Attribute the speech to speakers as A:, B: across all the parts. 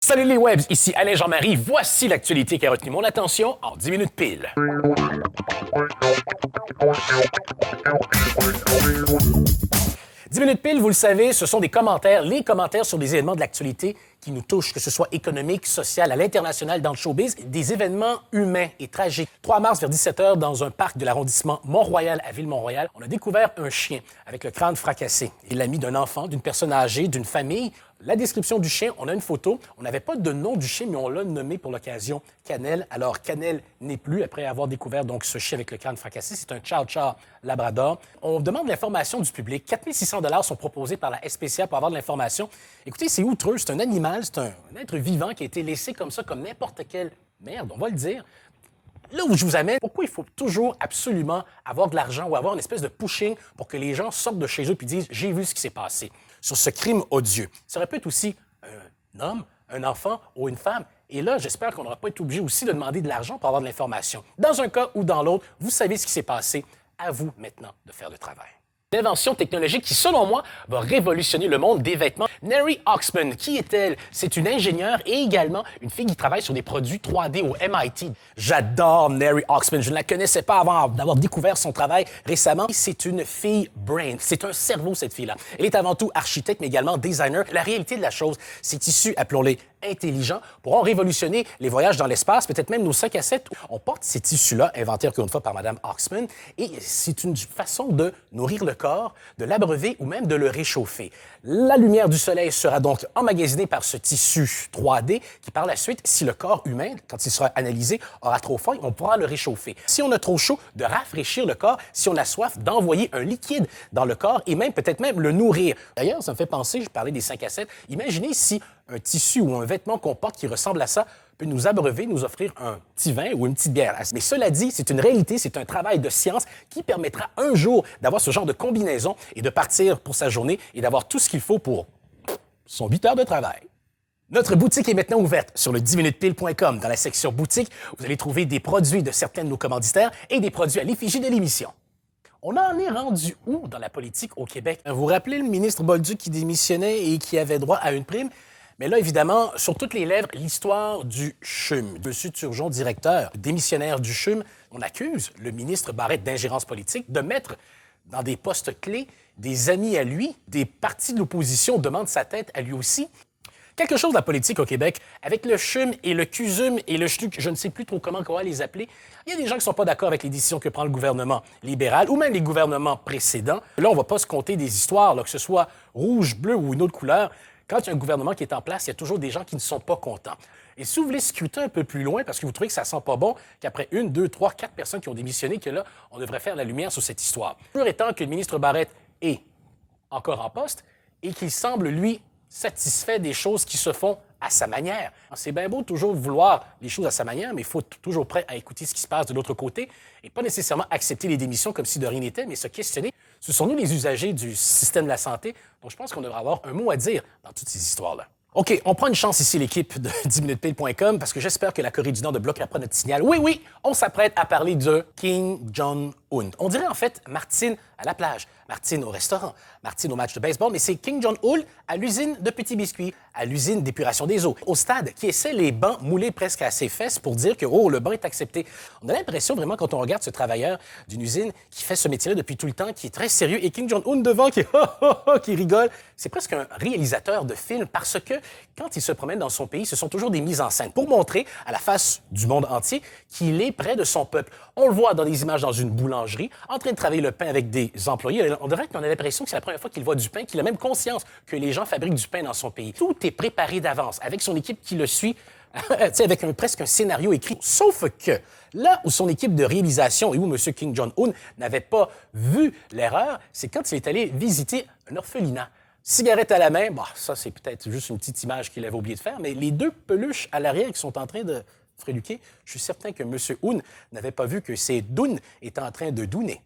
A: Salut les webs, ici Alain Jean-Marie. Voici l'actualité qui a retenu mon attention en 10 minutes pile. 10 minutes pile, vous le savez, ce sont des commentaires, les commentaires sur des événements de l'actualité qui nous touchent, que ce soit économique, social, à l'international, dans le showbiz, des événements humains et tragiques. 3 mars, vers 17h, dans un parc de l'arrondissement Mont-Royal à Ville-Mont-Royal, on a découvert un chien avec le crâne fracassé. Il l'a mis d'un enfant, d'une personne âgée, d'une famille. La description du chien, on a une photo. On n'avait pas de nom du chien, mais on l'a nommé pour l'occasion Cannelle. Alors, Cannelle n'est plus, après avoir découvert donc ce chien avec le crâne fracassé. C'est un Chow-Chow Labrador. On demande l'information du public. 4 600 $ sont proposés par la SPCA pour avoir de l'information. Écoutez, c'est outreux. C'est un animal, c'est un être vivant qui a été laissé comme ça, comme n'importe quelle merde, on va le dire. Là où je vous amène, pourquoi il faut toujours absolument avoir de l'argent ou avoir une espèce de pushing pour que les gens sortent de chez eux et disent « j'ai vu ce qui s'est passé » sur ce crime odieux. Ça aurait pu être aussi un homme, un enfant ou une femme. Et là, j'espère qu'on n'aura pas été obligé aussi de demander de l'argent pour avoir de l'information. Dans un cas ou dans l'autre, vous savez ce qui s'est passé. À vous maintenant de faire le travail. L'invention technologique qui, selon moi, va révolutionner le monde des vêtements. Neri Oxman, qui est-elle? C'est une ingénieure et également une fille qui travaille sur des produits 3D au MIT. J'adore Neri Oxman. Je ne la connaissais pas avant d'avoir découvert son travail récemment. C'est une fille brain. C'est un cerveau, cette fille-là. Elle est avant tout architecte, mais également designer. La réalité de la chose, ces tissus, appelons-les intelligents, pourront révolutionner les voyages dans l'espace, peut-être même nos 5 à 7. On porte ces tissus-là, inventés encore une fois par Mme Oxman, et c'est une façon de nourrir le corps, de l'abreuver ou même de le réchauffer. La lumière du soleil sera donc emmagasinée par ce tissu 3D qui, par la suite, si le corps humain, quand il sera analysé, aura trop faim, on pourra le réchauffer. Si on a trop chaud, de rafraîchir le corps. Si on a soif, d'envoyer un liquide dans le corps et même peut-être même le nourrir. D'ailleurs, ça me fait penser, je parlais des 5 à 7, imaginez si un tissu ou un vêtement qu'on porte qui ressemble à ça peut nous abreuver, nous offrir un petit vin ou une petite bière. Mais cela dit, c'est une réalité, c'est un travail de science qui permettra un jour d'avoir ce genre de combinaison et de partir pour sa journée et d'avoir tout ce qu'il faut pour son 8 heures de travail. Notre boutique est maintenant ouverte sur le 10minutespile.com. Dans la section boutique, vous allez trouver des produits de certains de nos commanditaires et des produits à l'effigie de l'émission. On en est rendu où dans la politique au Québec? Vous vous rappelez le ministre Bolduc qui démissionnait et qui avait droit à une prime? Mais là, évidemment, sur toutes les lèvres, l'histoire du CHUM. Monsieur Turgeon, directeur démissionnaire du CHUM, on accuse le ministre Barrette d'ingérence politique, de mettre dans des postes clés des amis à lui, des partis de l'opposition demandent sa tête à lui aussi. Quelque chose de la politique au Québec, avec le CHUM et le CUSUM et le CHNUC, je ne sais plus trop comment on va les appeler, il y a des gens qui ne sont pas d'accord avec les décisions que prend le gouvernement libéral ou même les gouvernements précédents. Là, on ne va pas se compter des histoires, là, que ce soit rouge, bleu ou une autre couleur. Quand il y a un gouvernement qui est en place, il y a toujours des gens qui ne sont pas contents. Et si vous voulez scruter un peu plus loin, parce que vous trouvez que ça sent pas bon, qu'après 1, 2, 3, 4 personnes qui ont démissionné, que là, on devrait faire la lumière sur cette histoire. Toujours étant que le ministre Barrette est encore en poste et qu'il semble, lui, satisfait des choses qui se font à sa manière. C'est bien beau toujours vouloir les choses à sa manière, mais il faut être toujours prêt à écouter ce qui se passe de l'autre côté et pas nécessairement accepter les démissions comme si de rien n'était, mais se questionner. Ce sont nous les usagers du système de la santé, donc je pense qu'on devrait avoir un mot à dire dans toutes ces histoires-là. OK, on prend une chance ici, l'équipe de 10minutespile.com, parce que j'espère que la Corée du Nord ne bloquera pas notre signal. Oui, on s'apprête à parler de Kim Jong-un. On dirait en fait Martine à la plage, Martine au restaurant, Martine au match de baseball, mais c'est Kim Jong-un à l'usine de petits biscuits, à l'usine d'épuration des eaux, au stade, qui essaie les bancs moulés presque à ses fesses pour dire que, le banc est accepté. On a l'impression vraiment, quand on regarde ce travailleur d'une usine qui fait ce métier-là depuis tout le temps, qui est très sérieux, et Kim Jong-un devant, qui rigole, c'est presque un réalisateur de film, parce que quand il se promène dans son pays, ce sont toujours des mises en scène pour montrer à la face du monde entier qu'il est près de son peuple. On le voit dans des images dans une boulangerie, en train de travailler le pain avec des employés. On dirait qu'on a l'impression que c'est la première fois qu'il voit du pain, qu'il a même conscience que les gens fabriquent du pain dans son pays. Tout est préparé d'avance, avec son équipe qui le suit, avec presque un scénario écrit. Sauf que là où son équipe de réalisation et où M. Kim Jong-un n'avait pas vu l'erreur, c'est quand il est allé visiter un orphelinat. Cigarette à la main, ça c'est peut-être juste une petite image qu'il avait oublié de faire, mais les 2 peluches à l'arrière qui sont en train de fréluquer, je suis certain que M. Un n'avait pas vu que ses dounes étaient en train de douner.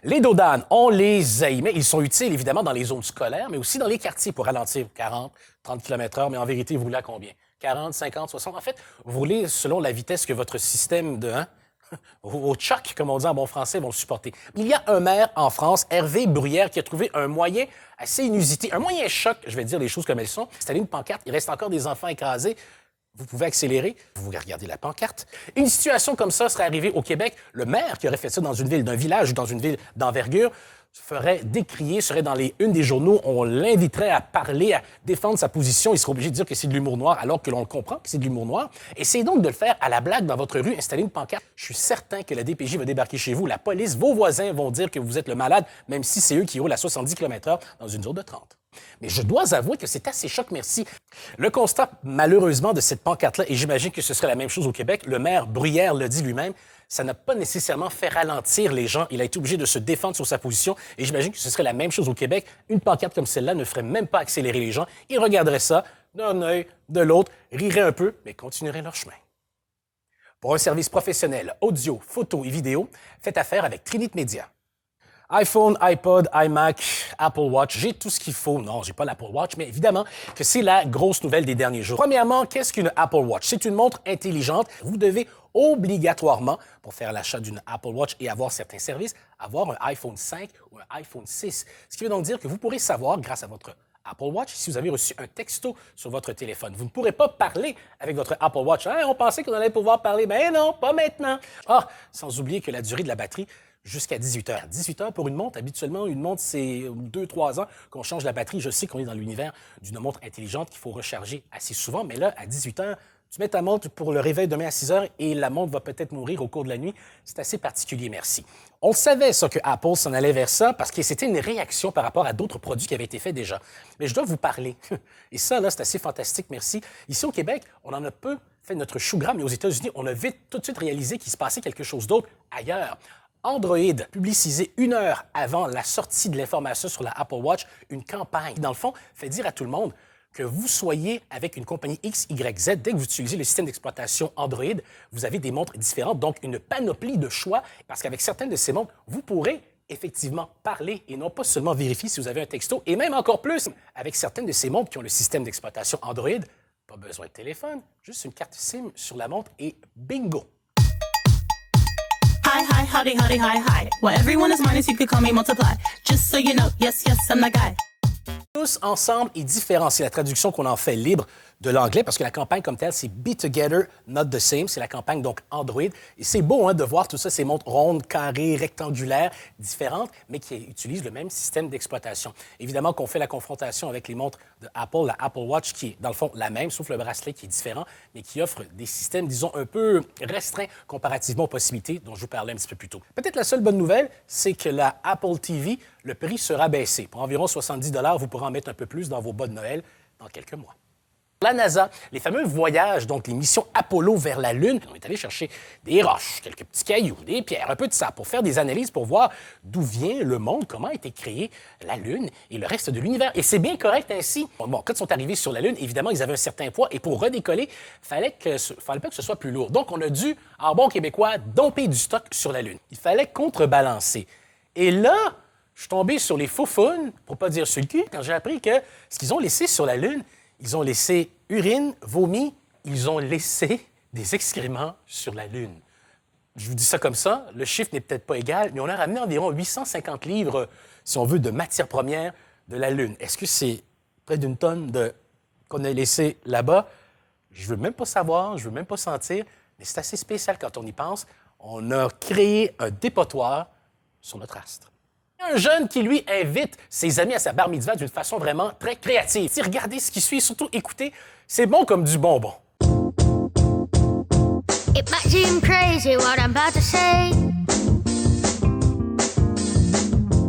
A: Les dodanes, on les haït, mais ils sont utiles évidemment dans les zones scolaires, mais aussi dans les quartiers pour ralentir 40, 30 km/h, mais en vérité, vous roulez à combien? 40, 50, 60? En fait, vous roulez selon la vitesse que votre système de au choc, comme on dit en bon français, vont le supporter. Il y a un maire en France, Hervé Bruyère, qui a trouvé un moyen assez inusité, un moyen choc, je vais dire les choses comme elles sont. Installer une pancarte, il reste encore des enfants écrasés. Vous pouvez accélérer, vous regardez la pancarte. Une situation comme ça serait arrivée au Québec. Le maire qui aurait fait ça dans une ville d'un village ou dans une ville d'envergure ferait décrier, serait dans les unes des journaux. On l'inviterait à parler, à défendre sa position. Il serait obligé de dire que c'est de l'humour noir alors que l'on comprend que c'est de l'humour noir. Essayez donc de le faire à la blague dans votre rue, installer une pancarte. Je suis certain que la DPJ va débarquer chez vous. La police, vos voisins vont dire que vous êtes le malade, même si c'est eux qui roulent à 70 km/h dans une zone de 30. Mais je dois avouer que c'est assez choc, merci. Le constat, malheureusement, de cette pancarte-là, et j'imagine que ce serait la même chose au Québec, le maire Bruyère le dit lui-même, ça n'a pas nécessairement fait ralentir les gens. Il a été obligé de se défendre sur sa position, et j'imagine que ce serait la même chose au Québec. Une pancarte comme celle-là ne ferait même pas accélérer les gens. Ils regarderaient ça d'un œil, de l'autre, riraient un peu, mais continueraient leur chemin. Pour un service professionnel, audio, photo et vidéo, faites affaire avec Trinit Media. iPhone, iPod, iMac, Apple Watch, j'ai tout ce qu'il faut. Non, j'ai pas l'Apple Watch, mais évidemment que c'est la grosse nouvelle des derniers jours. Premièrement, qu'est-ce qu'une Apple Watch? C'est une montre intelligente. Vous devez obligatoirement, pour faire l'achat d'une Apple Watch et avoir certains services, avoir un iPhone 5 ou un iPhone 6. Ce qui veut donc dire que vous pourrez savoir, grâce à votre Apple Watch, si vous avez reçu un texto sur votre téléphone. Vous ne pourrez pas parler avec votre Apple Watch. Hein, on pensait qu'on allait pouvoir parler, mais non, pas maintenant. Ah, sans oublier que la durée de la batterie, jusqu'à 18 heures. 18 heures pour une montre. Habituellement, une montre, c'est 2-3 ans qu'on change la batterie. Je sais qu'on est dans l'univers d'une montre intelligente qu'il faut recharger assez souvent, mais là, à 18 heures, tu mets ta montre pour le réveil demain à 6 heures et la montre va peut-être mourir au cours de la nuit. C'est assez particulier, merci. On savait ça que Apple s'en allait vers ça parce que c'était une réaction par rapport à d'autres produits qui avaient été faits déjà. Mais je dois vous parler. Et ça, là, c'est assez fantastique, merci. Ici au Québec, on en a peu fait notre chou-gras, mais aux États-Unis, on a vite tout de suite réalisé qu'il se passait quelque chose d'autre ailleurs. Android publicisé 1 heure avant la sortie de l'information sur la Apple Watch, une campagne qui, dans le fond, fait dire à tout le monde que vous soyez avec une compagnie X, Y, Z, dès que vous utilisez le système d'exploitation Android, vous avez des montres différentes, donc une panoplie de choix, parce qu'avec certaines de ces montres, vous pourrez effectivement parler et non pas seulement vérifier si vous avez un texto, et même encore plus, avec certaines de ces montres qui ont le système d'exploitation Android, pas besoin de téléphone, juste une carte SIM sur la montre et bingo!
B: Hi, hi, howdy, howdy, hi, hi. Well, everyone is minus, you could call me multiply. Just so you know, yes, yes, I'm the guy.
A: Tous ensemble et différents. C'est la traduction qu'on en fait libre de l'anglais parce que la campagne comme telle, c'est Be Together, Not the Same. C'est la campagne donc Android. Et c'est beau de voir tout ça, ces montres rondes, carrées, rectangulaires, différentes, mais qui utilisent le même système d'exploitation. Évidemment qu'on fait la confrontation avec les montres de Apple, la Apple Watch qui est dans le fond la même, sauf le bracelet qui est différent, mais qui offre des systèmes, disons, un peu restreints comparativement aux possibilités dont je vous parlais un petit peu plus tôt. Peut-être la seule bonne nouvelle, c'est que la Apple TV, le prix sera baissé. Pour environ 70 $, vous pourrez en mettre un peu plus dans vos bas de Noël dans quelques mois. La NASA, les fameux voyages, donc les missions Apollo vers la Lune, on est allé chercher des roches, quelques petits cailloux, des pierres, un peu de ça, pour faire des analyses, pour voir d'où vient le monde, comment a été créée la Lune et le reste de l'univers. Et c'est bien correct ainsi. Bon, quand ils sont arrivés sur la Lune, évidemment, ils avaient un certain poids, et pour redécoller, fallait pas que ce soit plus lourd. Donc, on a dû, en bon québécois, domper du stock sur la Lune. Il fallait contrebalancer. Et là, je suis tombé sur les faufounes, pour pas dire sur le cul, quand j'ai appris que ce qu'ils ont laissé sur la Lune, ils ont laissé urine, vomi, ils ont laissé des excréments sur la Lune. Je vous dis ça comme ça, le chiffre n'est peut-être pas égal, mais on a ramené environ 850 livres, si on veut, de matières premières de la Lune. Est-ce que c'est près d'une tonne qu'on a laissé là-bas? Je veux même pas savoir, je veux même pas sentir, mais c'est assez spécial quand on y pense. On a créé un dépotoir sur notre astre. Un jeune qui, lui, invite ses amis à sa bar mitzvah d'une façon vraiment très créative. Si regardez ce qui suit, surtout écoutez, c'est bon comme du bonbon.
C: It might seem crazy what I'm about to say.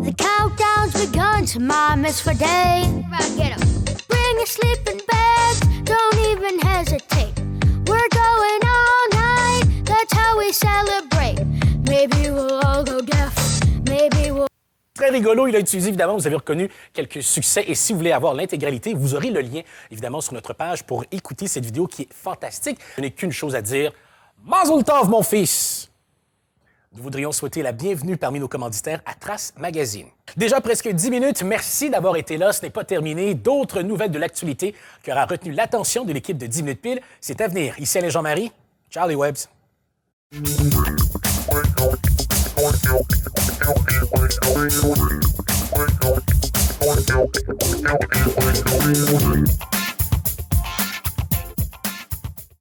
C: The countdown's begun to my mitzvah day. Right, get up. Bring your sleeping bags, don't even hesitate. We're going all night, that's how we celebrate. Maybe we'll all go deaf, maybe we'll...
A: Très rigolo, il a utilisé, évidemment, vous avez reconnu quelques succès. Et si vous voulez avoir l'intégralité, vous aurez le lien, évidemment, sur notre page pour écouter cette vidéo qui est fantastique. Je n'ai qu'une chose à dire. Mazel tov, mon fils! Nous voudrions souhaiter la bienvenue parmi nos commanditaires à Trace Magazine. Déjà presque 10 minutes, merci d'avoir été là. Ce n'est pas terminé. D'autres nouvelles de l'actualité qui aura retenu l'attention de l'équipe de 10 minutes pile, c'est à venir. Ici Alain Jean-Marie. Ciao les Webs!
C: Thank you.